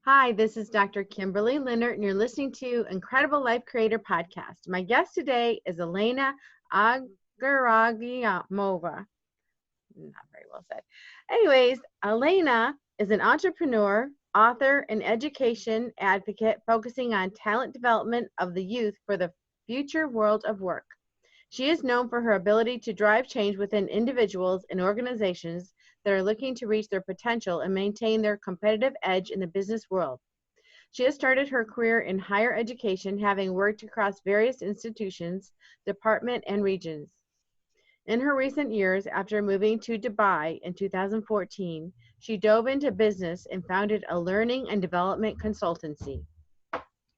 Hi, this is Dr. Kimberley Linert, and you're listening to Incredible Life Creator Podcast. My guest today is Elena Agaragimova. Not very well said. Anyways, Elena is an entrepreneur, author, and education advocate focusing on talent development of the youth for the future world of work. She is known for her ability to drive change within individuals and organizations that are looking to reach their potential and maintain their competitive edge in the business world. She has started her career in higher education, having worked across various institutions, departments, and regions. In her recent years, after moving to Dubai in 2014, she dove into business and founded a learning and development consultancy,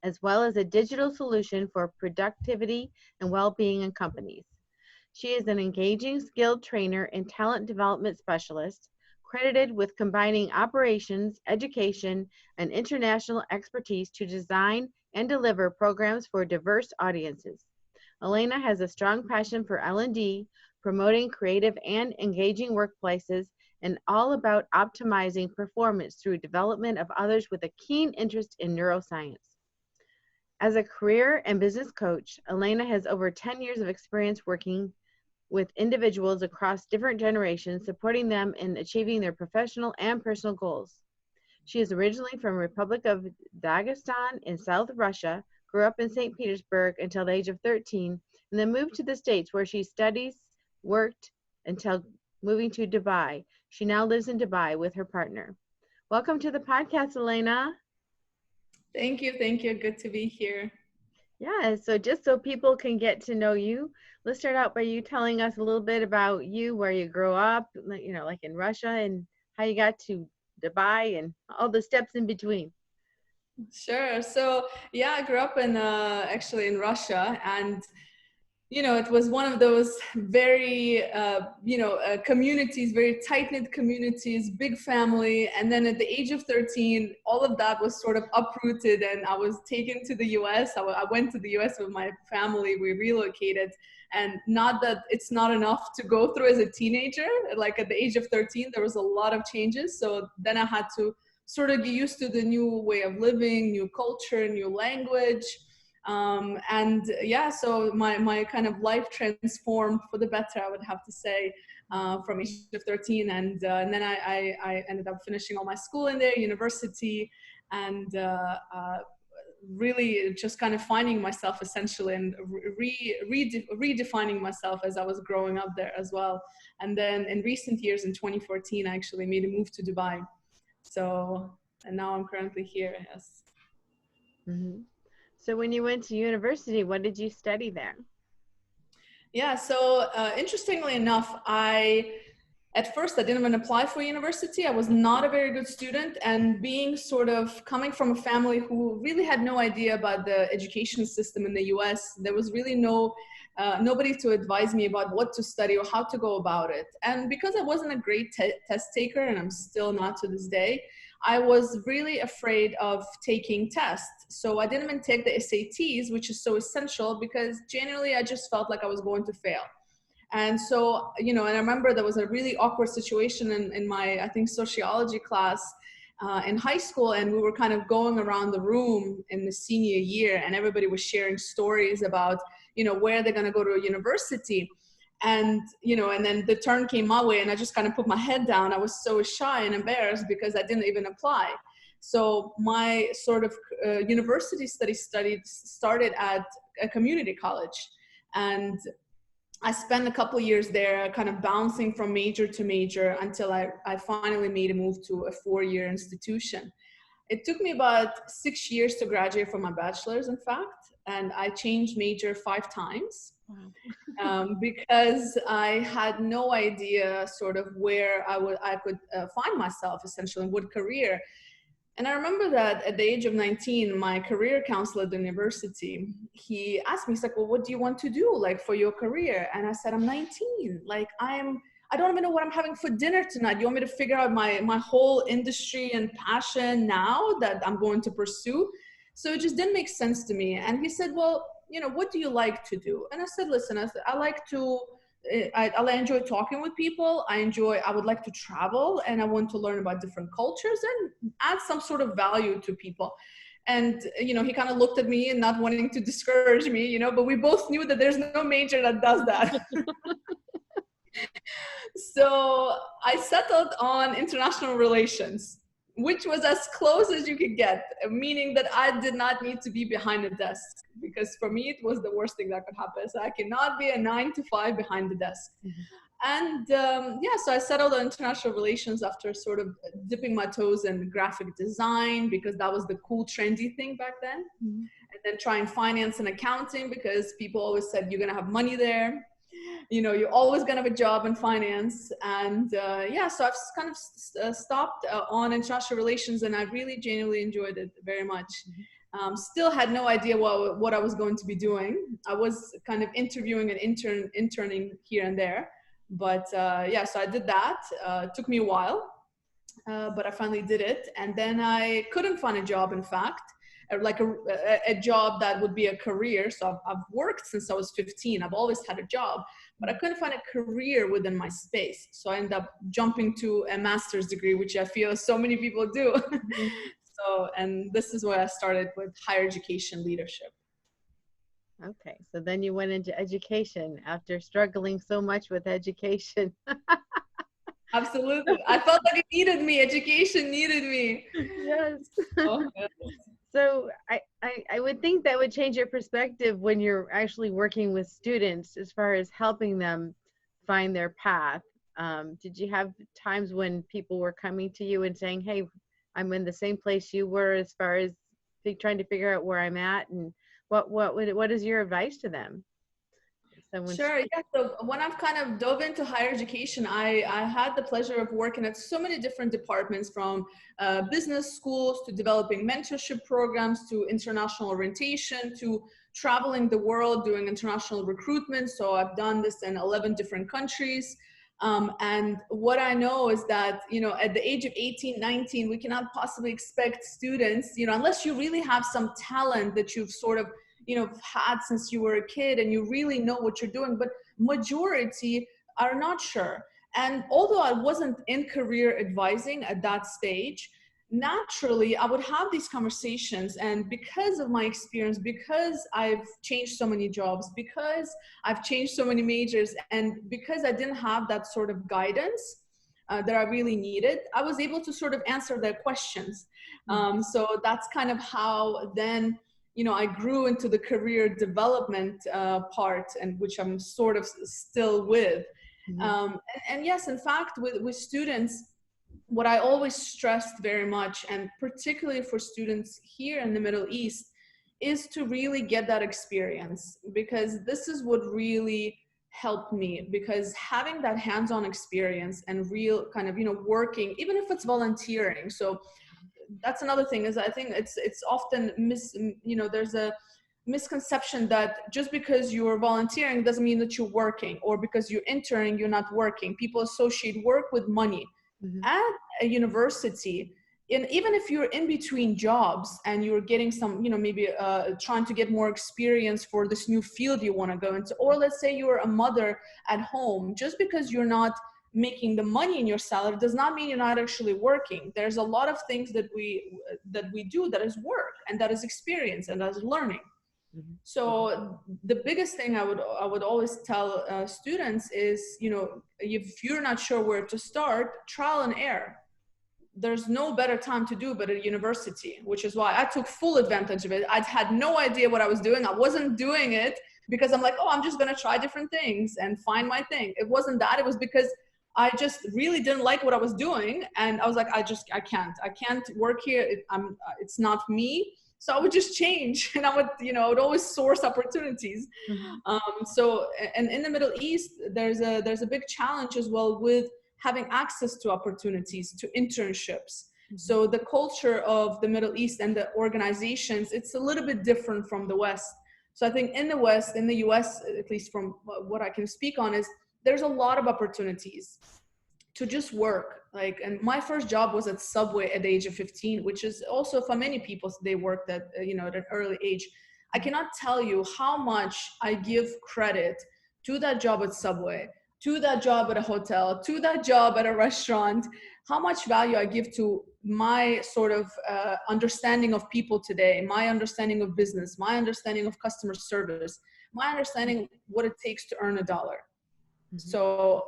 as well as a digital solution for productivity and well-being in companies. She is an engaging, skilled trainer and talent development specialist, credited with combining operations, education, and international expertise to design and deliver programs for diverse audiences. Elena has a strong passion for L&D, promoting creative and engaging workplaces, and all about optimizing performance through development of others with a keen interest in neuroscience. As a career and business coach, Elena has over 10 years of experience working with individuals across different generations, supporting them in achieving their professional and personal goals. She is originally from Republic of Dagestan in South Russia, grew up in St. Petersburg until the age of 13, and then moved to the States where she worked until moving to Dubai. She now lives in Dubai with her partner. Welcome to the podcast, Elena. Thank you. Thank you. Good to be here. Yeah, so just so people can get to know you, let's start out by you telling us a little bit about you, where you grew up, like in Russia, and how you got to Dubai and all the steps in between. Sure. So yeah, I grew up in actually in Russia, and it was one of those very communities, very tight-knit communities, big family. And then at the age of 13, all of that was sort of uprooted, and I was taken to the US. I went to the US with my family. We relocated, and not that it's not enough to go through as a teenager. Like at the age of 13, there was a lot of changes. So then I had to sort of get used to the new way of living, new culture, new language. So my kind of life transformed for the better, I would have to say, from age of 13. And then I ended up finishing all my school in there, university, and really just kind of finding myself essentially, and redefining myself as I was growing up there as well. And then in recent years, in 2014, I actually made a move to Dubai. And now I'm currently here, yes. Mm-hmm. So when you went to university, what did you study there? Yeah, so interestingly enough, at first I didn't even apply for university. I was not a very good student, and being sort of coming from a family who really had no idea about the education system in the US, there was really nobody to advise me about what to study or how to go about it. And because I wasn't a great test taker, and I'm still not to this day, I was really afraid of taking tests. So I didn't even take the SATs, which is so essential, because generally I just felt like I was going to fail. And so, and I remember there was a really awkward situation in my, I think, sociology class in high school, and we were kind of going around the room in the senior year, and everybody was sharing stories about, where they're going to go to a university. And then the turn came my way, and I just kind of put my head down. I was so shy and embarrassed because I didn't even apply. So my sort of university studies started at a community college. And I spent a couple of years there kind of bouncing from major to major until I finally made a move to a 4-year institution. It took me about 6 years to graduate from my bachelor's, in fact, and I changed major 5 times. Because I had no idea sort of where I could find myself essentially, in what career. And I remember that at the age of 19, my career counselor at the university, he asked me, he's like, well, what do you want to do like for your career? And I said, I'm 19. Like I don't even know what I'm having for dinner tonight. You want me to figure out my whole industry and passion now that I'm going to pursue? So it just didn't make sense to me. And he said, well, what do you like to do? And I said, listen, I like to I enjoy talking with people. I would like to travel, and I want to learn about different cultures and add some sort of value to people. And, he kind of looked at me and not wanting to discourage me, but we both knew that there's no major that does that. So I settled on international relations, which was as close as you could get, meaning that I did not need to be behind a desk, because for me, it was the worst thing that could happen. So I cannot be a 9 to 5 behind the desk. And so I settled on international relations after sort of dipping my toes in graphic design, because that was the cool, trendy thing back then. And then trying finance and accounting, because people always said, you're going to have money there. You're always going to have a job in finance. And so I've kind of stopped on international relations, and I really genuinely enjoyed it very much. Still had no idea what I was going to be doing. I was kind of interviewing and interning here and there. But so I did that. It took me a while, but I finally did it. And then I couldn't find a job, in fact, like a job that would be a career. So I've worked since I was 15. I've always had a job, but I couldn't find a career within my space. So I ended up jumping to a master's degree, which I feel so many people do. And this is where I started with higher education leadership. Okay, so then you went into education after struggling so much with education. Absolutely. I felt like it needed me. Education needed me. Yes. Oh, yes. So I would think that would change your perspective when you're actually working with students as far as helping them find their path. Did you have times when people were coming to you and saying, hey, I'm in the same place you were as far as trying to figure out where I'm at, and what is your advice to them? Sure. Yeah. So when I've kind of dove into higher education, I had the pleasure of working at so many different departments, from business schools to developing mentorship programs to international orientation to traveling the world doing international recruitment. So I've done this in 11 different countries. And what I know is that, at the age of 18, 19, we cannot possibly expect students, unless you really have some talent that you've sort of had since you were a kid and you really know what you're doing, but majority are not sure. And although I wasn't in career advising at that stage, naturally I would have these conversations. And because of my experience, because I've changed so many jobs, because I've changed so many majors, and because I didn't have that sort of guidance that I really needed, I was able to sort of answer their questions. So that's kind of how then I grew into the career development part, and which I'm sort of still with. And yes, in fact, with students, what I always stressed very much, and particularly for students here in the Middle East, is to really get that experience, because this is what really helped me, because having that hands-on experience and real kind of, working, even if it's volunteering. So that's another thing, is I think it's often there's a misconception that just because you're volunteering doesn't mean that you're working, or because you're interning you're not working. People associate work with money. At a university, and even if you're in between jobs and you're getting some, maybe trying to get more experience for this new field you want to go into, or let's say you're a mother at home, just because you're not making the money in your salary does not mean you're not actually working. There's a lot of things that we do that is work, and that is experience, and that is learning. So the biggest thing I would always tell students is, if you're not sure where to start, trial and error. There's no better time to do but at university, which is why I took full advantage of it. I had no idea what I was doing. I wasn't doing it because I'm like, oh, I'm just going to try different things and find my thing. It wasn't that. It was because I just really didn't like what I was doing. And I was like, I can't work here. It's not me. So I would just change, and I would always source opportunities. So, and in the Middle East, there's a big challenge as well with having access to opportunities, to internships. So the culture of the Middle East and the organizations, it's a little bit different from the West. So I think in the West, in the US, at least from what I can speak on, is there's a lot of opportunities to just work. And my first job was at Subway at the age of 15, which is also for many people, they worked at, at an early age. I cannot tell you how much I give credit to that job at Subway, to that job at a hotel, to that job at a restaurant, how much value I give to my sort of understanding of people today, my understanding of business, my understanding of customer service, my understanding what it takes to earn a dollar. So,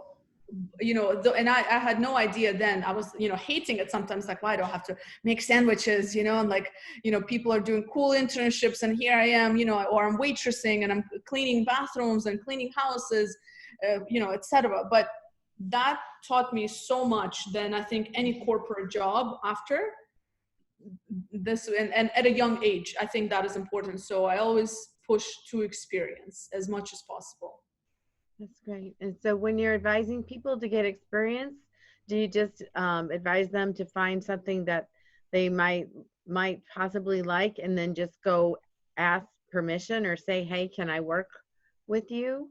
you know, and I had no idea then. I was, you know, hating it sometimes, like, why do I have to make sandwiches, you know, and like, you know, people are doing cool internships and here I am, you know, or I'm waitressing and I'm cleaning bathrooms and cleaning houses, you know, etc. But that taught me so much than I think any corporate job after this, and at a young age, I think that is important. So I always push to experience as much as possible. That's great. And so when you're advising people to get experience, do you just advise them to find something that they might possibly like and then just go ask permission or say, hey, can I work with you?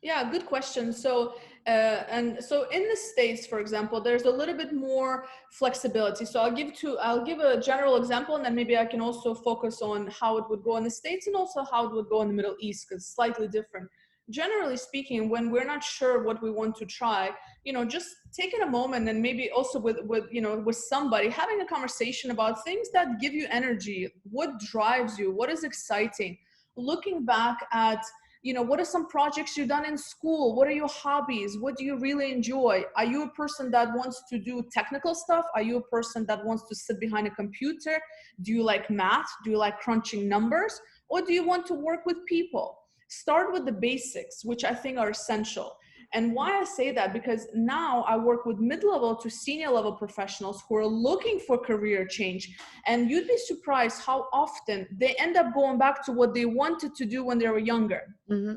Yeah, good question. So, and so in the States, for example, there's a little bit more flexibility. So I'll give a general example, and then maybe I can also focus on how it would go in the States and also how it would go in the Middle East, because it's slightly different. Generally speaking, when we're not sure what we want to try, you know, just taking a moment and maybe also with you know, with somebody, having a conversation about things that give you energy, what drives you, what is exciting, looking back at, you know, what are some projects you've done in school? What are your hobbies? What do you really enjoy? Are you a person that wants to do technical stuff? Are you a person that wants to sit behind a computer? Do you like math? Do you like crunching numbers? Or do you want to work with people? Start with the basics, which I think are essential. And why I say that, because now I work with mid-level to senior level professionals who are looking for career change. And you'd be surprised how often they end up going back to what they wanted to do when they were younger. Mm-hmm.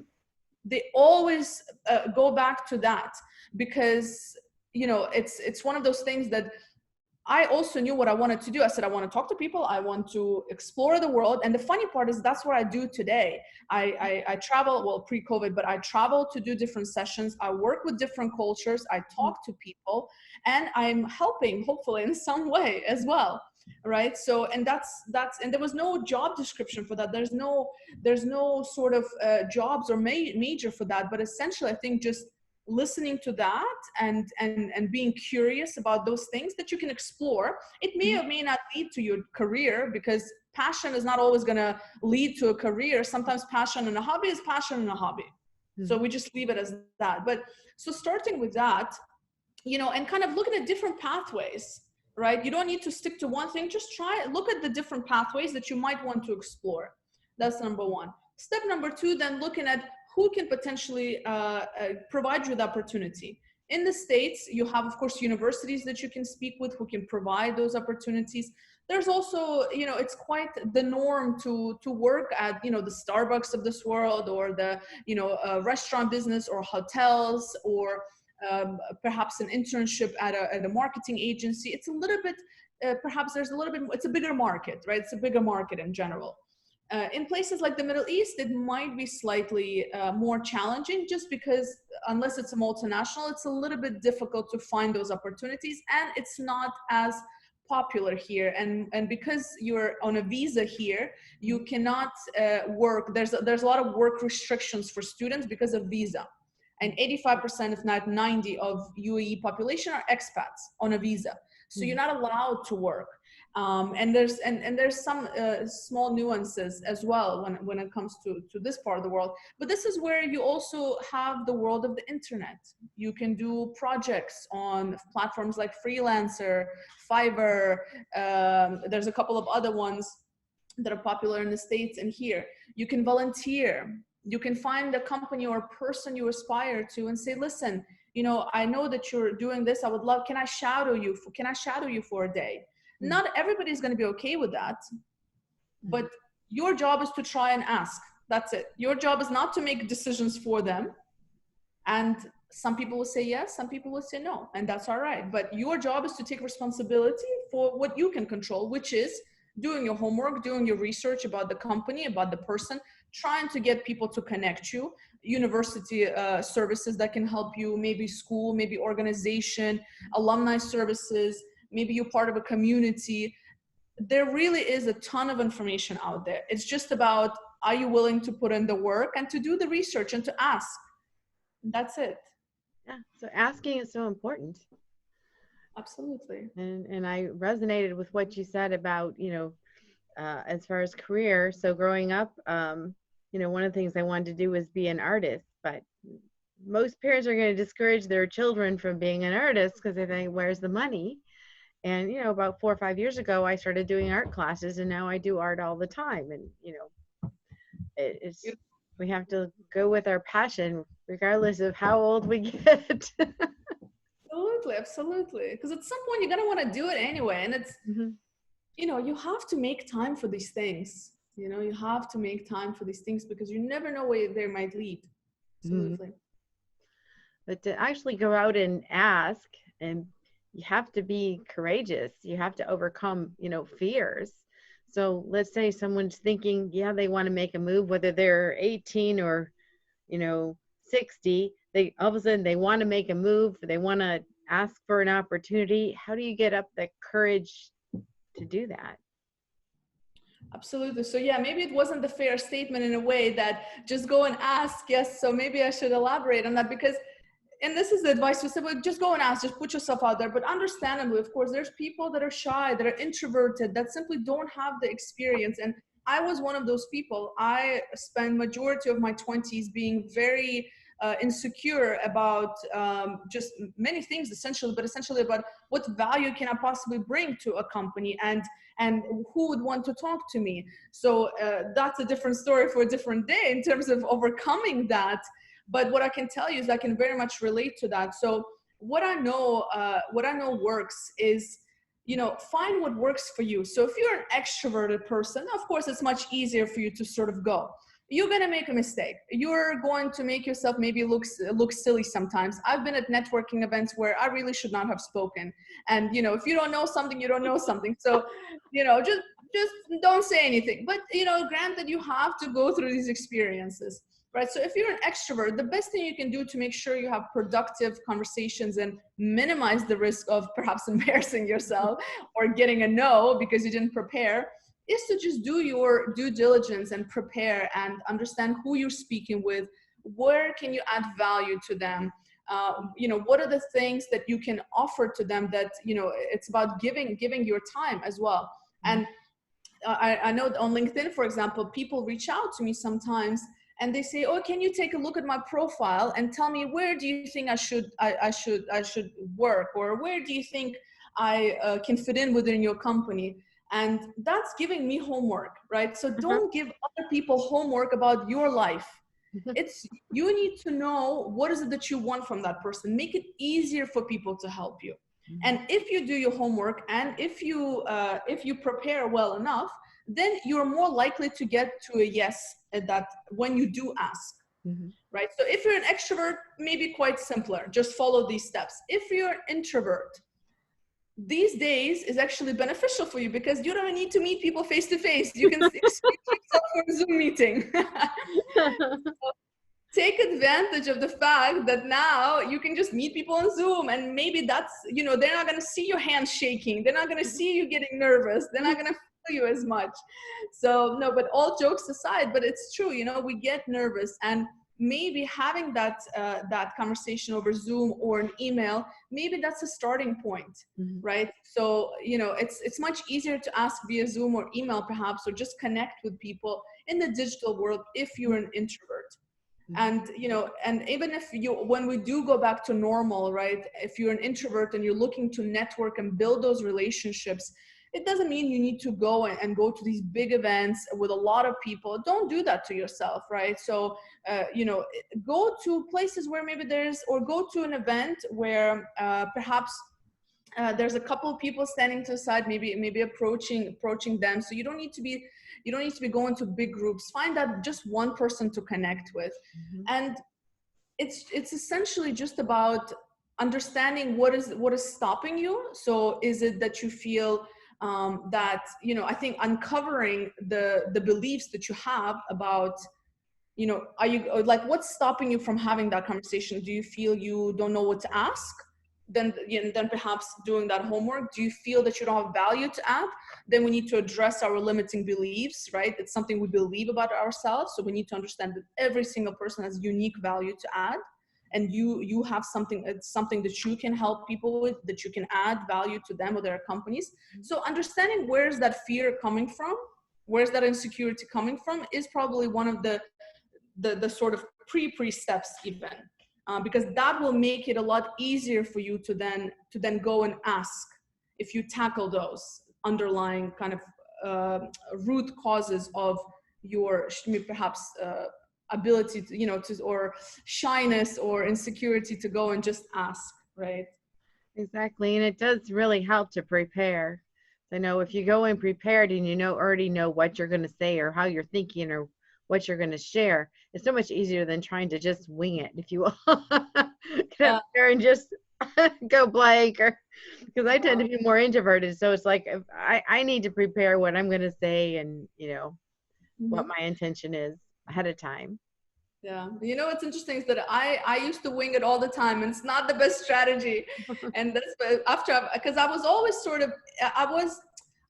They always go back to that because, you know, it's one of those things that I also knew what I wanted to do. I said, I want to talk to people. I want to explore the world. And the funny part is that's what I do today. I travel, well, pre-COVID, but I travel to do different sessions. I work with different cultures. I talk to people, and I'm helping, hopefully, in some way as well. Right. So, and and there was no job description for that. There's no sort of jobs or major for that. But essentially, I think just listening to that and being curious about those things that you can explore. It may or may not lead to your career, because passion is not always going to lead to a career. Sometimes passion in a hobby is passion in a hobby. So we just leave it as that. But so starting with that, you know, and kind of looking at different pathways, right? You don't need to stick to one thing. Just look at the different pathways that you might want to explore. That's number one. Step number two, then looking at who can potentially provide you the opportunity. In the States, you have, of course, universities that you can speak with who can provide those opportunities. There's also, you know, it's quite the norm to work at, you know, the Starbucks of this world, or the, you know, restaurant business, or hotels, or perhaps an internship at a marketing agency. It's a little bit, perhaps there's a little bit, it's a bigger market, right? It's a bigger market in general. In places like the Middle East, it might be slightly more challenging, just because unless it's a multinational, it's a little bit difficult to find those opportunities, and it's not as popular here. And because you're on a visa here, you cannot work. There's a lot of work restrictions for students because of visa. And 85%, if not 90%, of UAE population are expats on a visa. So you're not allowed to work. And there's some small nuances as well when it comes to this part of the world. But this is where you also have the world of the internet. You can do projects on platforms like Freelancer, Fiverr. There's a couple of other ones that are popular in the States and here. You can volunteer. You can find a company or a person you aspire to and say, listen, you know, I know that you're doing this. I would love, can I shadow you for a day? Not everybody's going to be okay with that, but your job is to try and ask. That's it. Your job is not to make decisions for them. And some people will say yes, some people will say no, and that's all right. But your job is to take responsibility for what you can control, which is doing your homework, doing your research about the company, about the person, trying to get people to connect you, university services that can help you, maybe school, maybe organization, alumni services, maybe you're part of a community. There really is a ton of information out there. It's just about, are you willing to put in the work and to do the research and to ask? That's it. Yeah. So asking is so important. Absolutely. And I resonated with what you said about, as far as career. So growing up, one of the things I wanted to do was be an artist, but most parents are going to discourage their children from being an artist because they think, where's the money? And, about 4 or 5 years ago, I started doing art classes, and now I do art all the time. And, it's, we have to go with our passion, regardless of how old we get. Absolutely, absolutely. Because at some point you're gonna want to do it anyway, and it's Mhm. you have to make time for these things. You have to make time for these things because you never know where they might lead. Mhm. Absolutely. But to actually go out and ask, and you have to be courageous. You have to overcome, fears. So let's say someone's thinking, yeah, they want to make a move, whether they're 18 or, 60, they all of a sudden they want to make a move, they want to ask for an opportunity. How do you get up the courage to do that? Absolutely. So yeah, maybe it wasn't the fair statement in a way that just go and ask. Yes. So maybe I should elaborate on that because, and this is the advice we said, well, just go and ask, just put yourself out there. But understandably, of course, there's people that are shy, that are introverted, that simply don't have the experience. And I was one of those people. I spent majority of my 20s being very insecure about just many things, essentially, but essentially about what value can I possibly bring to a company and who would want to talk to me. So that's a different story for a different day in terms of overcoming that. But what I can tell you is I can very much relate to that. So what I know works is, find what works for you. So if you're an extroverted person, of course, it's much easier for you to sort of go. You're going to make a mistake. You're going to make yourself maybe look silly sometimes. I've been at networking events where I really should not have spoken. And, if you don't know something, you don't know something. So, just don't say anything. But, granted, you have to go through these experiences. Right. So if you're an extrovert, the best thing you can do to make sure you have productive conversations and minimize the risk of perhaps embarrassing yourself or getting a no because you didn't prepare is to just do your due diligence and prepare and understand who you're speaking with, where can you add value to them, what are the things that you can offer to them that, it's about giving your time as well. And I know on LinkedIn, for example, people reach out to me sometimes and they say, "Oh, can you take a look at my profile and tell me where do you think I should work, or where do you think I can fit in within your company?" And that's giving me homework, right? So don't give other people homework about your life. It's you need to know what is it that you want from that person. Make it easier for people to help you. And if you do your homework and if you prepare well enough, then you're more likely to get to a yes at that when you do ask. Right? So if you're an extrovert, maybe quite simpler. Just follow these steps. If you're an introvert, these days is actually beneficial for you because you don't need to meet people face to face. You can excuse yourself for a Zoom meeting. So take advantage of the fact that now you can just meet people on Zoom, and maybe that's, they're not going to see your hands shaking. They're not going to see you getting nervous. They're not going to feel you as much. So no, but all jokes aside, but it's true, we get nervous, and maybe having that conversation over Zoom or an email, maybe that's a starting point, right? So, it's much easier to ask via Zoom or email perhaps, or just connect with people in the digital world if you're an introvert. And and even if when we do go back to normal, right, if you're an introvert and you're looking to network and build those relationships, it doesn't mean you need to go and go to these big events with a lot of people. Don't do that to yourself, right? So go to places where maybe or go to an event where perhaps there's a couple of people standing to the side, maybe approaching them. So you don't need to be going to big groups. Find that just one person to connect with. And it's essentially just about understanding what is stopping you. So is it that you feel that, I think uncovering the beliefs that you have about, are you like, what's stopping you from having that conversation? Do you feel you don't know what to ask? Then perhaps doing that homework. Do you feel that you don't have value to add? Then we need to address our limiting beliefs, right? It's something we believe about ourselves. So we need to understand that every single person has unique value to add. and you have something, it's something that you can help people with, that you can add value to them or their companies. So understanding where's that fear coming from, where's that insecurity coming from, is probably one of the sort of pre steps even, because that will make it a lot easier for you to then go and ask, if you tackle those underlying kind of root causes of your perhaps ability to, or shyness or insecurity to go and just ask, right? Exactly. And it does really help to prepare. I know if you go in prepared and already know what you're going to say or how you're thinking or what you're going to share, it's so much easier than trying to just wing it, if you will. Get up there and just go blank, or because I tend to be more introverted. So it's like I need to prepare what I'm going to say and, what my intention is ahead of time. Yeah. What's interesting is that I used to wing it all the time, and it's not the best strategy. And that's because I was always sort of,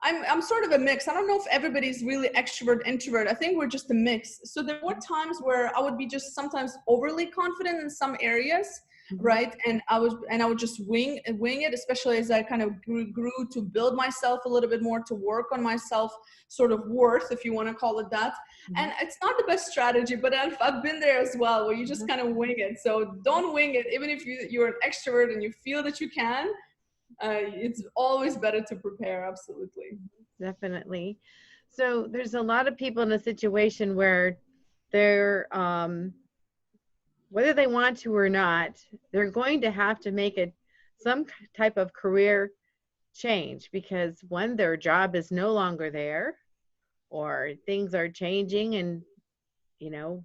I'm sort of a mix. I don't know if everybody's really extrovert, introvert. I think we're just a mix. So there were times where I would be just sometimes overly confident in some areas, right? And I would just wing it, especially as I kind of grew to build myself a little bit more, to work on myself sort of worth, if you want to call it that. And it's not the best strategy, but I've been there as well, where you just kind of wing it. So don't wing it. Even if you're an extrovert and you feel that you can, it's always better to prepare. Absolutely. Definitely. So there's a lot of people in a situation where they're, whether they want to or not, they're going to have to make some type of career change, because one, their job is no longer there, or things are changing, and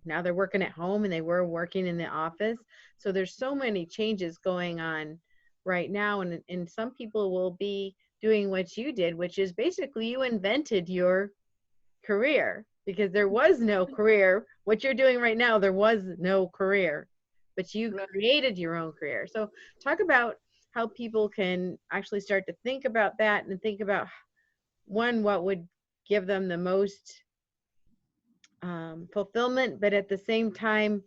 now they're working at home and they were working in the office. So there's so many changes going on right now, and some people will be doing what you did, which is basically you invented your career, because there was no career. What you're doing right now, there was no career, but you created your own career. So talk about how people can actually start to think about that, and think about, one, what would give them the most fulfillment, but at the same time,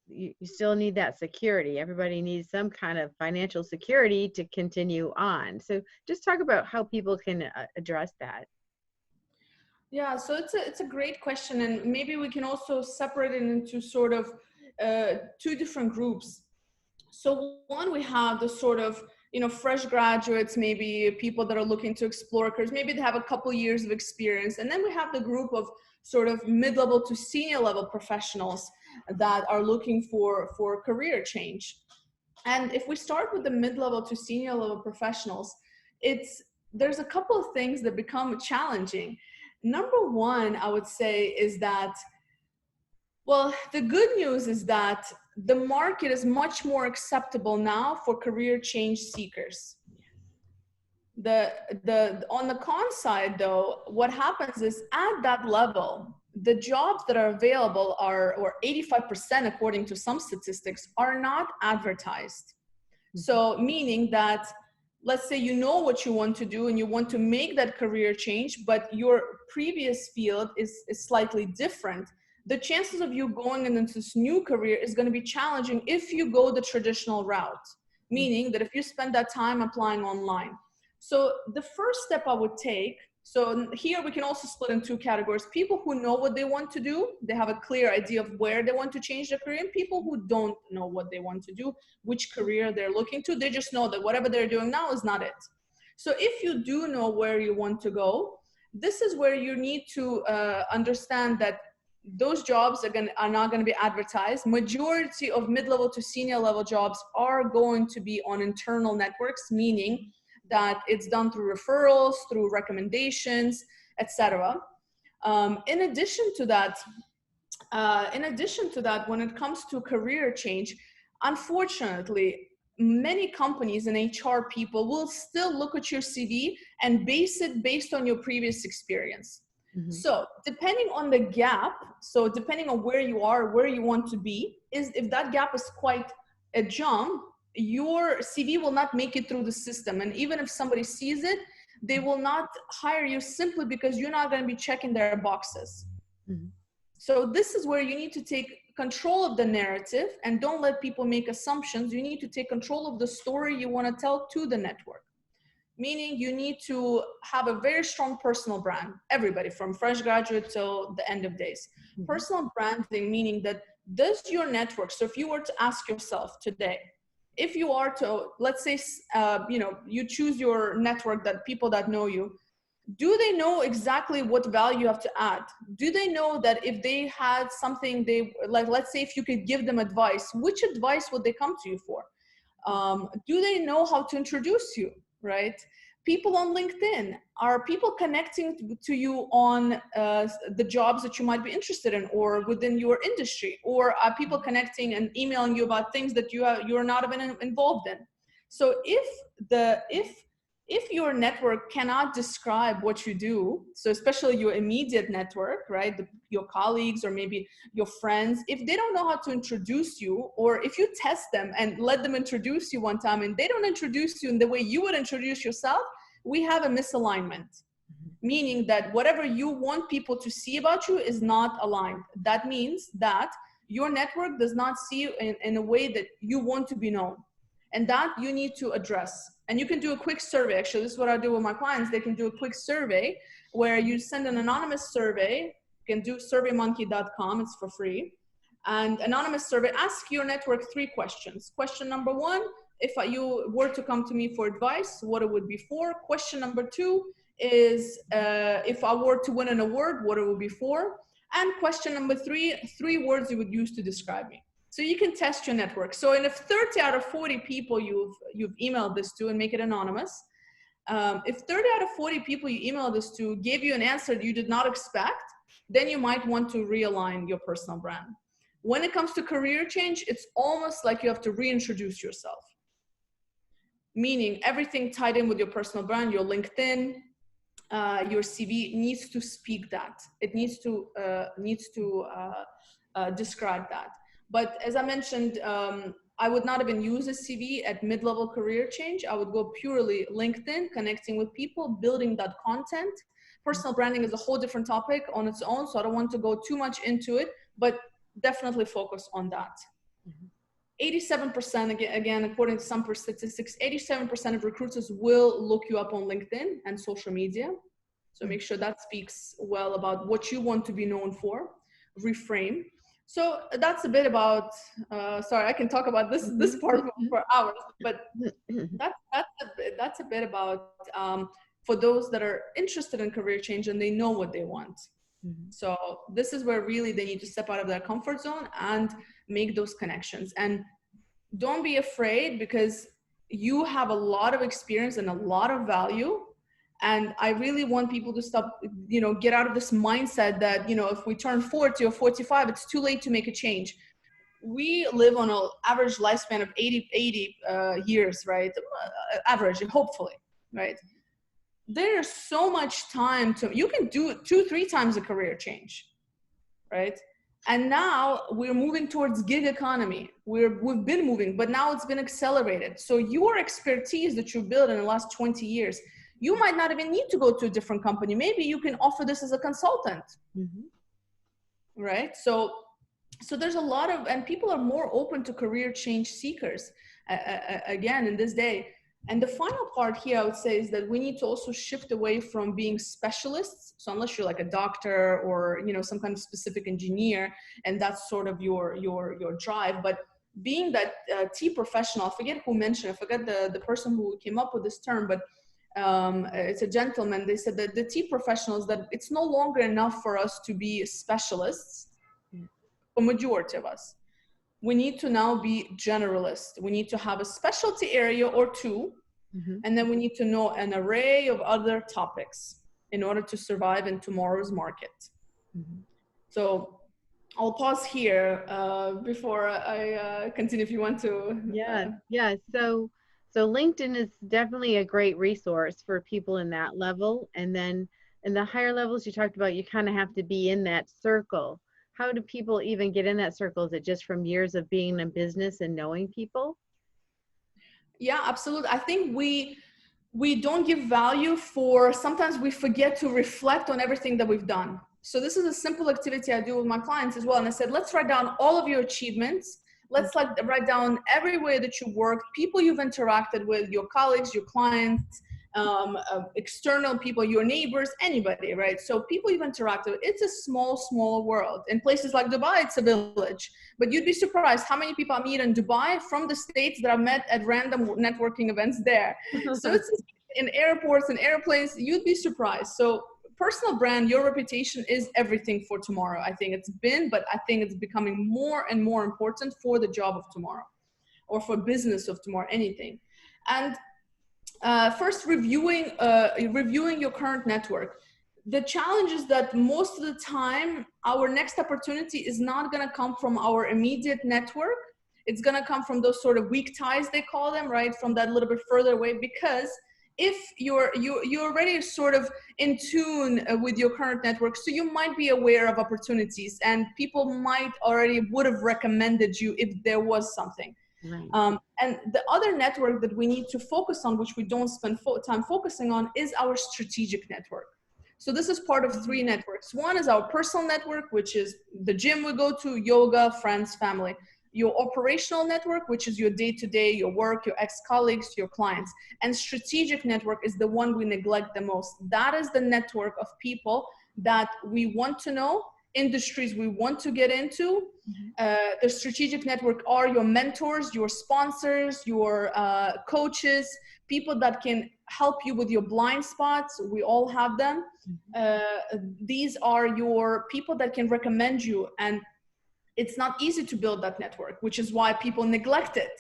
you still need that security. Everybody needs some kind of financial security to continue on. So just talk about how people can address that. Yeah, so it's a great question, and maybe we can also separate it into sort of two different groups. So one, we have the sort of, fresh graduates, maybe people that are looking to explore careers, maybe they have a couple years of experience. And then we have the group of sort of mid-level to senior level professionals that are looking for career change. And if we start with the mid-level to senior level professionals, there's a couple of things that become challenging. Number one, I would say, is that, well, the good news is that the market is much more acceptable now for career change seekers. On the con side, though, what happens is at that level, the jobs that are available or 85%, according to some statistics, are not advertised. So meaning that, let's say you know what you want to do and you want to make that career change, but your previous field is slightly different. The chances of you going into this new career is going to be challenging if you go the traditional route, meaning that if you spend that time applying online. So the first step I would take, so here we can also split in two categories: people who know what they want to do, they have a clear idea of where they want to change their career, and people who don't know what they want to do, which career they're looking to. They just know that whatever they're doing now is not it. So if you do know where you want to go, this is where you need to understand that those jobs are not going to be advertised. Majority of mid-level to senior level jobs are going to be on internal networks, meaning that it's done through referrals, through recommendations, etc. In addition to that, when it comes to career change, unfortunately, many companies and HR people will still look at your CV and base it based on your previous experience. So depending on the gap, so depending on where you are, where you want to be, if that gap is quite a jump, your CV will not make it through the system. And even if somebody sees it, they will not hire you simply because you're not going to be checking their boxes. So this is where you need to take control of the narrative and don't let people make assumptions. You need to take control of the story you want to tell to the network. Meaning you need to have a very strong personal brand. Everybody from fresh graduate till the end of days. Personal branding, meaning that does your network, so if you were to ask yourself today, if you are to, let's say, you choose your network, that people that know you, do they know exactly what value you have to add? Do they know that if they had something they, like, let's say if you could give them advice, which advice would they come to you for? Do they know how to introduce you, right? People on LinkedIn, are people connecting to you on the jobs that you might be interested in or within your industry? Or are people connecting and emailing you about things that you're not even involved in? So if your network cannot describe what you do, so especially your immediate network, right, your colleagues or maybe your friends, if they don't know how to introduce you, or if you test them and let them introduce you one time and they don't introduce you in the way you would introduce yourself, we have a misalignment. Meaning that whatever you want people to see about you is not aligned. That means that your network does not see you in a way that you want to be known. And that you need to address. And you can do a quick survey. Actually, this is what I do with my clients. They can do a quick survey where you send an anonymous survey. You can do surveymonkey.com. It's for free. And anonymous survey, ask your network 3 questions. Question number 1, if you were to come to me for advice, what it would be for. Question number 2 is if I were to win an award, what it would be for. And question number 3, 3 words you would use to describe me. So you can test your network. So if 30 out of 40 people you've emailed this to, and make it anonymous, if 30 out of 40 people you emailed this to gave you an answer that you did not expect, then you might want to realign your personal brand. When it comes to career change, it's almost like you have to reintroduce yourself. Meaning everything tied in with your personal brand, your LinkedIn, your CV needs to speak that. It needs to describe that. But as I mentioned, I would not even use a CV at mid-level career change. I would go purely LinkedIn, connecting with people, building that content. Personal branding is a whole different topic on its own, so I don't want to go too much into it, but definitely focus on that. 87%, again, according to some statistics, 87% of recruiters will look you up on LinkedIn and social media. So make sure that speaks well about what you want to be known for. Reframe. So that's a bit about, sorry, I can talk about this part for hours, but that's a bit about for those that are interested in career change and they know what they want. So this is where really they need to step out of their comfort zone and make those connections. And don't be afraid, because you have a lot of experience and a lot of value. And I really want people to stop, get out of this mindset that, if we turn 40 or 45, it's too late to make a change. We live on an average lifespan of 80 years, right? Average, hopefully, right? There's so much time you can do 2-3 times a career change, right? And now we're moving towards gig economy. We've been moving, but now it's been accelerated. So your expertise that you built in the last 20 years, you might not even need to go to a different company. Maybe you can offer this as a consultant, right? So there's a lot of, and people are more open to career change seekers, again, in this day. And the final part here, I would say, is that we need to also shift away from being specialists. So unless you're like a doctor or, some kind of specific engineer, and that's sort of your drive, but being that T professional, I forget who mentioned, I forget the person who came up with this term, but it's a gentleman. They said that the T professionals, that it's no longer enough for us to be specialists, for majority of us. We need to now be generalist. We need to have a specialty area or 2, and then we need to know an array of other topics in order to survive in tomorrow's market. So I'll pause here before I continue if you want to. Yeah. So LinkedIn is definitely a great resource for people in that level. And then in the higher levels you talked about, you kind of have to be in that circle. How do people even get in that circle? Is it just from years of being in business and knowing people? Yeah, absolutely. I think we don't give value sometimes we forget to reflect on everything that we've done. So this is a simple activity I do with my clients as well. And I said, let's write down all of your achievements. Let's like write down everywhere that you worked, people you've interacted with, your colleagues, your clients, external people, your neighbors, anybody, right? So people you've interacted with. It's a small world. In places like Dubai, it's a village. But you'd be surprised how many people I meet in Dubai from the States that I've met at random networking events there. So it's in airports and airplanes, you'd be surprised. So personal brand, your reputation is everything for tomorrow. I think it's been, but I think it's becoming more and more important for the job of tomorrow or for business of tomorrow, anything. And first, reviewing your current network. The challenge is that most of the time, our next opportunity is not going to come from our immediate network. It's going to come from those sort of weak ties, they call them, right? From that little bit further away, because if you're already sort of in tune with your current network, so you might be aware of opportunities and people might already would have recommended you if there was something. Right. And the other network that we need to focus on, which we don't spend time focusing on, is our strategic network. So this is part of 3 networks. One is our personal network, which is the gym we go to, yoga, friends, family. Your operational network, which is your day-to-day, your work, your ex-colleagues, your clients. And strategic network is the one we neglect the most. That is the network of people that we want to know, industries we want to get into. The strategic network are your mentors, your sponsors, your coaches, people that can help you with your blind spots. We all have them. These are your people that can recommend you, and it's not easy to build that network, which is why people neglect it.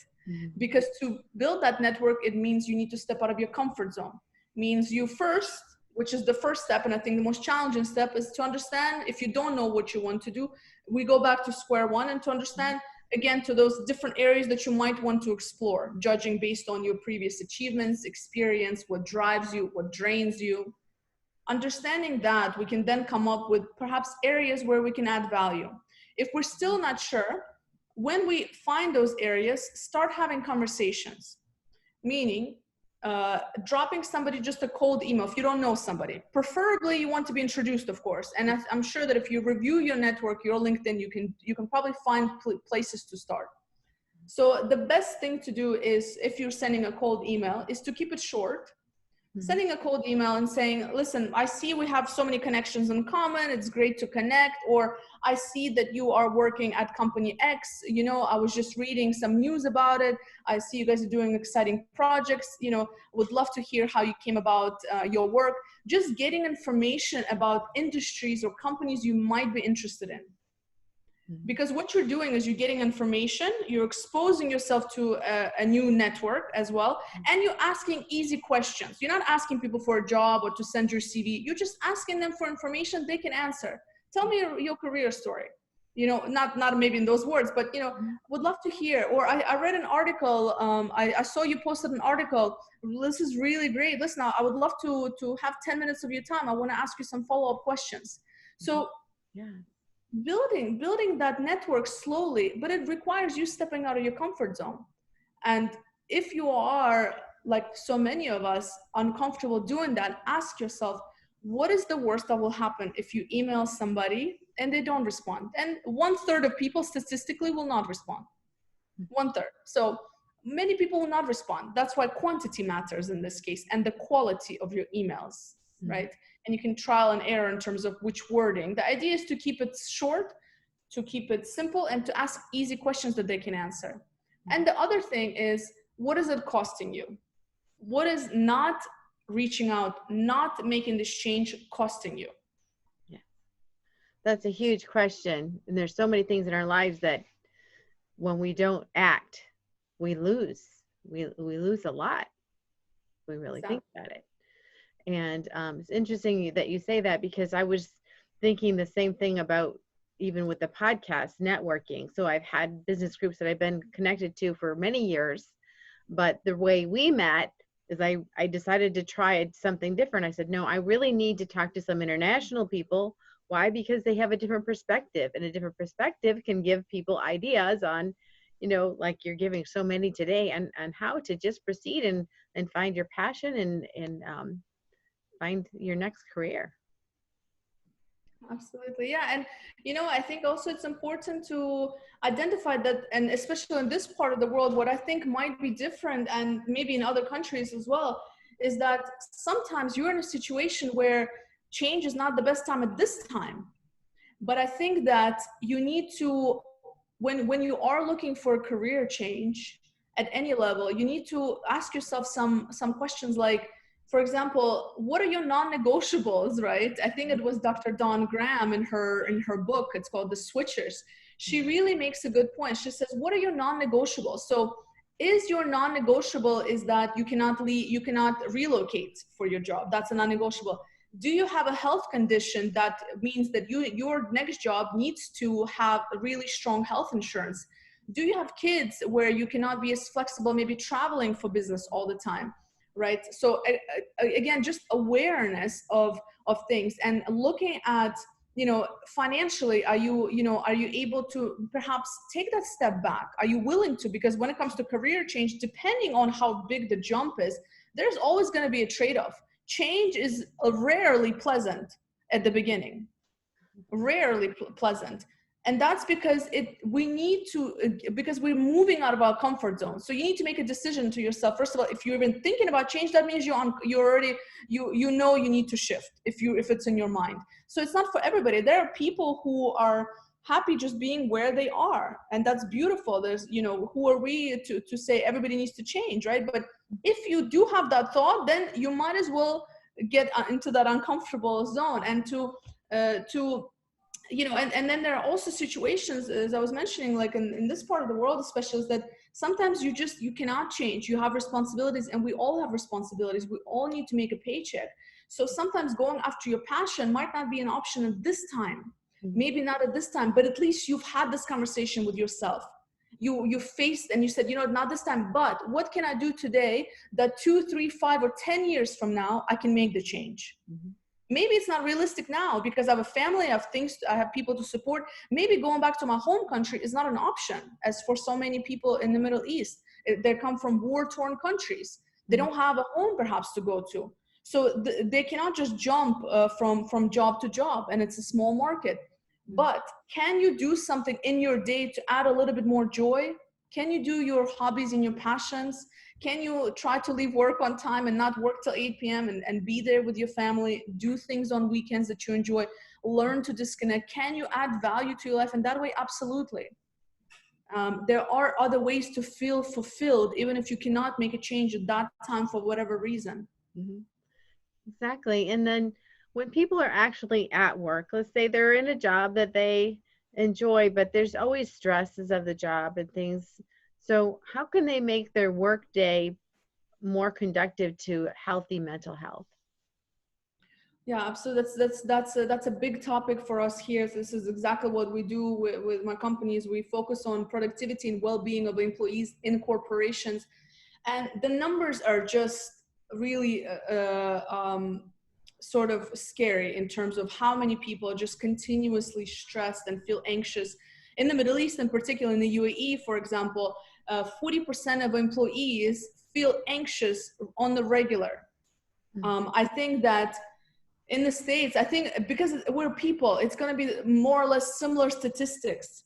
Because to build that network, it means you need to step out of your comfort zone. It means you first, which is the first step, and I think the most challenging step, is to understand if you don't know what you want to do. We go back to square one, and to understand, again, to those different areas that you might want to explore, judging based on your previous achievements, experience, what drives you, what drains you. Understanding that, we can then come up with perhaps areas where we can add value. If we're still not sure, when we find those areas, start having conversations, meaning dropping somebody just a cold email if you don't know somebody. Preferably you want to be introduced, of course. And I'm sure that if you review your network, your LinkedIn, you can probably find places to start. So the best thing to do is, if you're sending a cold email, is to keep it short. Sending a cold email and saying, listen, I see we have so many connections in common. It's great to connect. Or I see that you are working at company X. You know, I was just reading some news about it. I see you guys are doing exciting projects. You know, would love to hear how you came about your work. Just getting information about industries or companies you might be interested in. Because what you're doing is you're getting information, you're exposing yourself to a new network as well, and you're asking easy questions. You're not asking people for a job or to send your CV. You're just asking them for information they can answer. Tell me your career story. You know, not maybe in those words, but, you know, would love to hear. Or I read an article, I saw you posted an article. This is really great. Listen, I would love to have 10 minutes of your time. I want to ask you some follow-up questions. So, yeah. Building that network slowly, but it requires you stepping out of your comfort zone. And if you are, like so many of us, uncomfortable doing that, ask yourself, what is the worst that will happen if you email somebody and they don't respond? And 1/3 of people statistically will not respond. 1/3. So many people will not respond. That's why quantity matters in this case, and the quality of your emails, right? And you can trial and error in terms of which wording. The idea is to keep it short, to keep it simple, and to ask easy questions that they can answer. And the other thing is, what is it costing you? What is not reaching out, not making this change costing you? Yeah, that's a huge question. And there's so many things in our lives that when we don't act, we lose. We lose a lot. We really think about it. And it's interesting that you say that, because I was thinking the same thing about, even with the podcast, networking. So I've had business groups that I've been connected to for many years, but the way we met is I decided to try something different. I said, no, I really need to talk to some international people. Why? Because they have a different perspective, and a different perspective can give people ideas on, you know, like you're giving so many today, and how to just proceed and find your passion and find your next career. Absolutely. Yeah. And, I think also it's important to identify that, and especially in this part of the world, what I think might be different, and maybe in other countries as well, is that sometimes you're in a situation where change is not the best time at this time. But I think that you need to, when you are looking for a career change at any level, you need to ask yourself some questions like, for example, what are your non-negotiables, right? I think it was Dr. Dawn Graham in her book, it's called The Switchers. She really makes a good point. She says, what are your non-negotiables? So is your non-negotiable is that you cannot relocate for your job. That's a non-negotiable. Do you have a health condition that means that your next job needs to have a really strong health insurance? Do you have kids where you cannot be as flexible, maybe traveling for business all the time, right? So again, just awareness of things, and looking at, financially, are you able to perhaps take that step back? Are you willing to? Because when it comes to career change, depending on how big the jump is, there's always going to be a trade-off. Change is rarely pleasant at the beginning, rarely pleasant. And that's because because we're moving out of our comfort zone. So you need to make a decision to yourself. First of all, if you're even thinking about change, that means you need to shift if it's in your mind. So it's not for everybody. There are people who are happy just being where they are, and that's beautiful. There's, who are we to say everybody needs to change, right? But if you do have that thought, then you might as well get into that uncomfortable zone, and and then there are also situations, as I was mentioning, like in this part of the world especially, is that sometimes you cannot change. You have responsibilities, and we all have responsibilities. We all need to make a paycheck. So sometimes going after your passion might not be an option at this time. Maybe not at this time, but at least you've had this conversation with yourself. You faced and you said, not this time, but what can I do today that 2, 3, 5, or 10 years from now, I can make the change? Maybe it's not realistic now because I have a family, I have people to support. Maybe going back to my home country is not an option, as for so many people in the Middle East. They come from war-torn countries. They don't have a home perhaps to go to. So they cannot just jump from job to job, and it's a small market. But can you do something in your day to add a little bit more joy? Can you do your hobbies and your passions? Can you try to leave work on time and not work till 8 p.m. and be there with your family? Do things on weekends that you enjoy. Learn to disconnect. Can you add value to your life? And that way, absolutely. There are other ways to feel fulfilled, even if you cannot make a change at that time for whatever reason. Exactly. And then when people are actually at work, let's say they're in a job that they enjoy, but there's always stresses of the job and things. So how can they make their work day more conducive to healthy mental health? Yeah, absolutely. That's a big topic for us here. This is exactly what we do with my companies. We focus on productivity and well-being of employees in corporations, and the numbers are just really sort of scary in terms of how many people are just continuously stressed and feel anxious. In the Middle East, in particular, in the UAE, for example, 40% of employees feel anxious on the regular. I think that in the States, I think because we're people, it's going to be more or less similar statistics.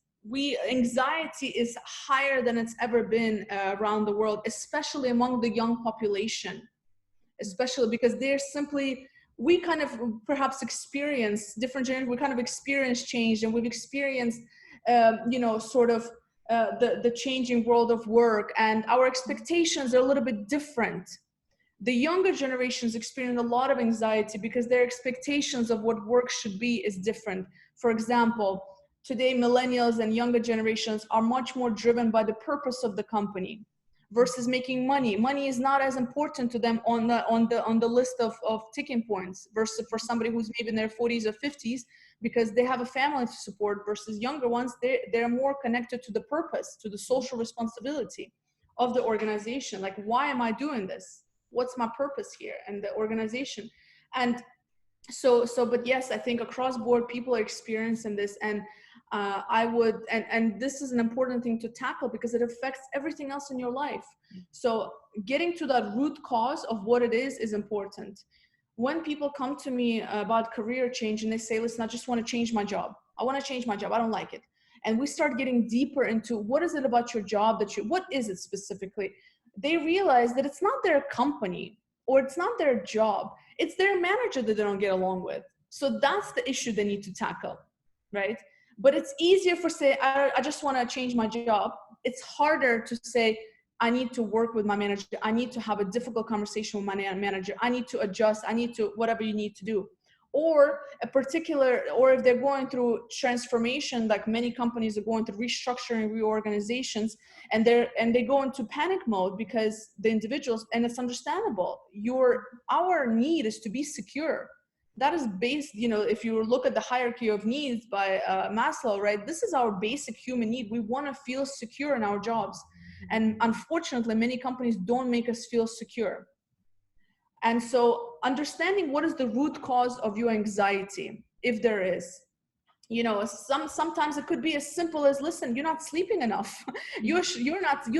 Anxiety is higher than it's ever been around the world, especially among the young population, especially because we kind of perhaps experience different generations, we kind of experience change, and we've experienced, the changing world of work, and our expectations are a little bit different. The younger generations experience a lot of anxiety because their expectations of what work should be is different. For example, today millennials and younger generations are much more driven by the purpose of the company versus making money. Money is not as important to them on the list of ticking points versus for somebody who's maybe in their 40s or 50s, because they have a family to support, versus younger ones, they're more connected to the purpose, to the social responsibility of the organization. Like, why am I doing this? What's my purpose here and the organization? And but yes, I think across board people are experiencing this, and and this is an important thing to tackle because it affects everything else in your life. So getting to that root cause of what it is important. when people come to me about career change and they say, listen, I just want to change my job. I want to change my job. I don't like it. And we start getting deeper into what is it about your job what is it specifically? They realize that it's not their company or it's not their job. It's their manager that they don't get along with. So that's the issue they need to tackle, right? But it's easier for say, I just want to change my job. It's harder to say, I need to work with my manager. I need to have a difficult conversation with my manager. I need to adjust. I need to, whatever you need to do. Or or if they're going through transformation, like many companies are going through restructuring, reorganizations, and they go into panic mode because the individuals, and it's understandable, our need is to be secure. That is based, if you look at the hierarchy of needs by Maslow, right? This is our basic human need. We want to feel secure in our jobs. And unfortunately, many companies don't make us feel secure. And so understanding what is the root cause of your anxiety, if there is, sometimes it could be as simple as, listen, you're not sleeping enough. You're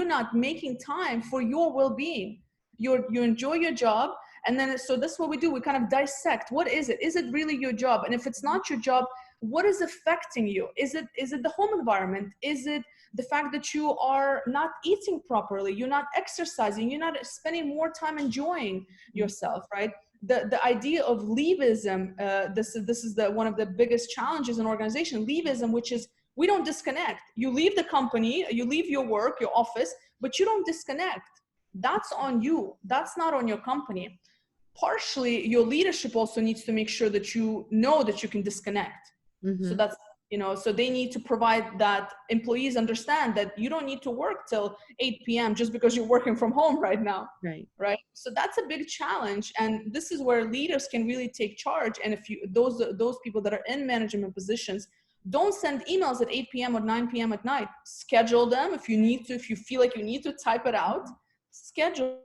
not making time for your well-being. You enjoy your job. And then, so that's what we do. We kind of dissect. What is it? Is it really your job? And if it's not your job, what is affecting you? Is it the home environment? Is it the fact that you are not eating properly? You're not exercising. You're not spending more time enjoying yourself, right? The idea of leavism, this is one of the biggest challenges in organization, leavism, which is we don't disconnect. You leave the company, you leave your work, your office, but you don't disconnect. That's on you. That's not on your company. Partially, your leadership also needs to make sure that you know that you can disconnect. Mm-hmm. So that's, so they need to provide that employees understand that you don't need to work till 8 p.m. just because you're working from home right now. Right. So that's a big challenge. And this is where leaders can really take charge. And if those people that are in management positions, don't send emails at 8 p.m. or 9 p.m. at night. Schedule them if you need to, if you feel like you need to type it out, schedule.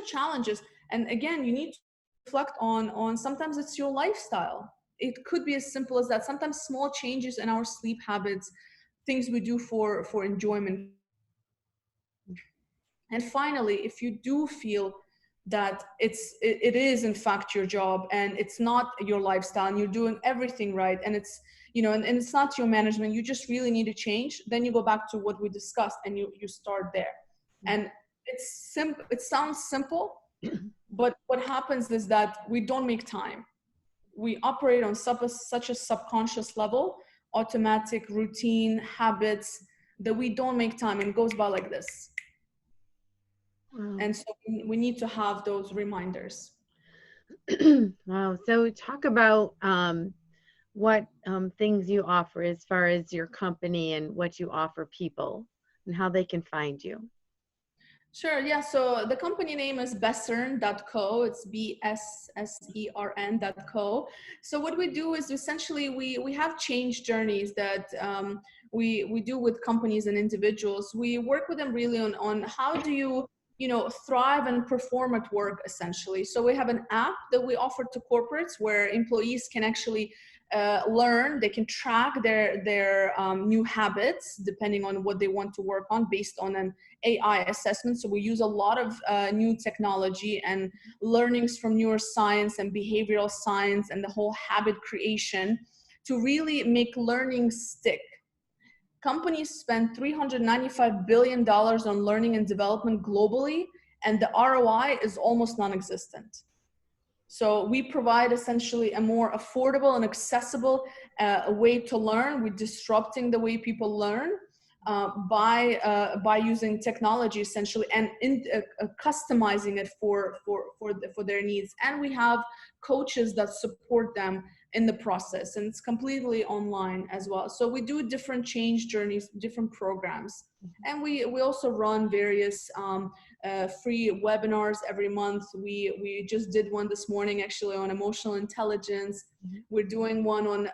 Challenges. And again, you need to reflect on sometimes it's your lifestyle. It could be as simple as that. Sometimes small changes in our sleep habits, things we do for enjoyment. And finally, if you do feel that it is in fact your job and it's not your lifestyle and you're doing everything right and it's and it's not your management, you just really need to change, then you go back to what we discussed and you start there. And it's simple. It sounds simple, but what happens is that we don't make time. We operate on such a subconscious level, automatic routine habits, that we don't make time, and it goes by like this. Wow. And so we need to have those reminders. Wow. So talk about what things you offer as far as your company and what you offer people and how they can find you. Sure. Yeah. So the company name is Bessern.co. It's BSSERN.co. So what we do is essentially we have change journeys that we do with companies and individuals. We work with them really on how do you thrive and perform at work, essentially. So we have an app that we offer to corporates where employees can actually learn. They can track their new habits depending on what they want to work on based on an AI assessment. So we use a lot of new technology and learnings from neuroscience and behavioral science and the whole habit creation to really make learning stick. Companies spend $395 billion on learning and development globally, and the ROI is almost non-existent. So we provide essentially a more affordable and accessible way to learn. We're disrupting the way people learn by using technology essentially and customizing it for their needs. And we have coaches that support them in the process, and it's completely online as well. So we do different change journeys, different programs, and we also run various free webinars every month. We just did one this morning actually on emotional intelligence. We're doing one on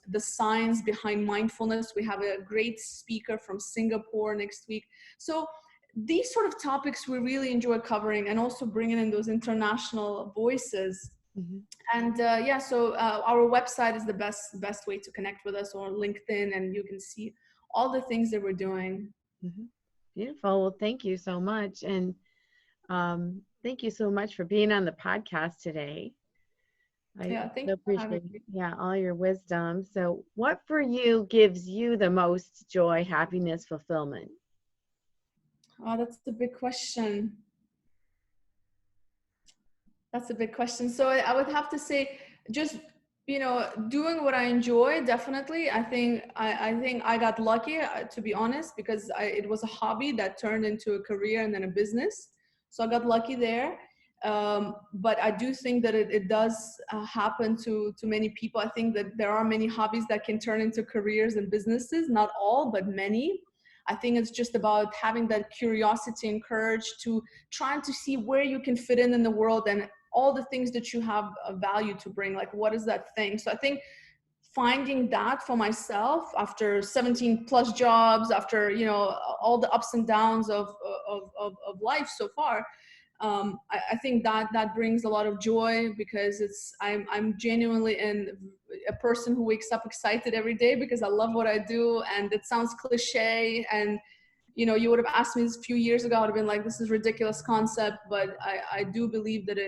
the science behind mindfulness. We have a great speaker from Singapore next week. So these sort of topics we really enjoy covering, and also bringing in those international voices. Mhm. And yeah, so our website is the best way to connect with us, or LinkedIn, and you can see all the things that we're doing. Mhm. Beautiful. Well, thank you so much. And thank you so much for being on the podcast today. I Yeah, thank so you for having appreciate, me. yeah, all your wisdom. So what for you gives you the most joy, happiness, fulfillment? Oh, that's a big question. That's a big question. So I would have to say, just, doing what I enjoy. Definitely, I think I got lucky, to be honest, because it was a hobby that turned into a career and then a business. So I got lucky there. But I do think that it does happen to many people. I think that there are many hobbies that can turn into careers and businesses. Not all, but many. I think it's just about having that curiosity and courage to trying to see where you can fit in the world, and all the things that you have a value to bring. Like, what is that thing? So I think finding that for myself after 17 plus jobs, after all the ups and downs of life so far, I think that brings a lot of joy, because I'm genuinely a person who wakes up excited every day because I love what I do. And it sounds cliche, and you would have asked me this a few years ago, I would have been like, this is a ridiculous concept, but I do believe that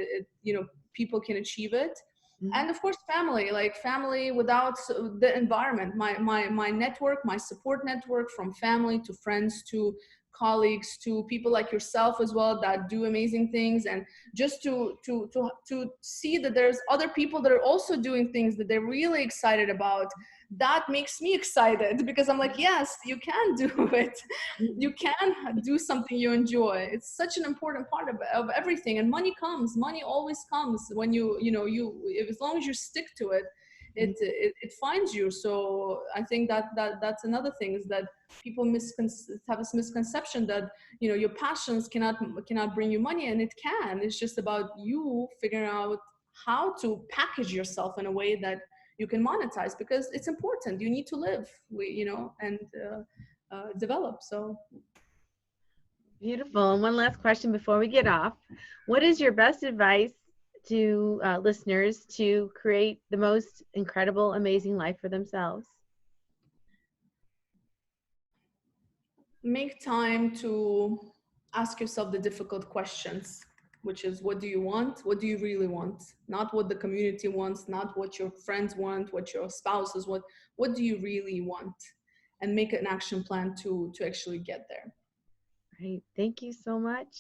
people can achieve it. Mhm. And of course, family without the environment, my network, my support network, from family to friends to colleagues to people like yourself as well that do amazing things, and just to see that there's other people that are also doing things that they're really excited about, that makes me excited, because I'm like, yes, you can do it. You Mhm. can do something you enjoy. It's such an important part of everything. And money always comes when as long as you stick to it, it finds you. So I think that's another thing, is that people have this misconception that your passions cannot bring you money, and it can. It's just about you figuring out how to package yourself in a way that you can monetize, because it's important. You need to live, and develop. So Beautiful. And one last question before we get off. What is your best advice to listeners to create the most incredible, amazing life for themselves? make time to ask yourself the difficult questions, which is, what do you want? What do you really want? Not what the community wants, not what your friends want, what your spouses want. What do you really want? And make an action plan to actually get there. Great. Thank you so much.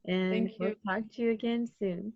And Thank we'll you. talk to you again soon.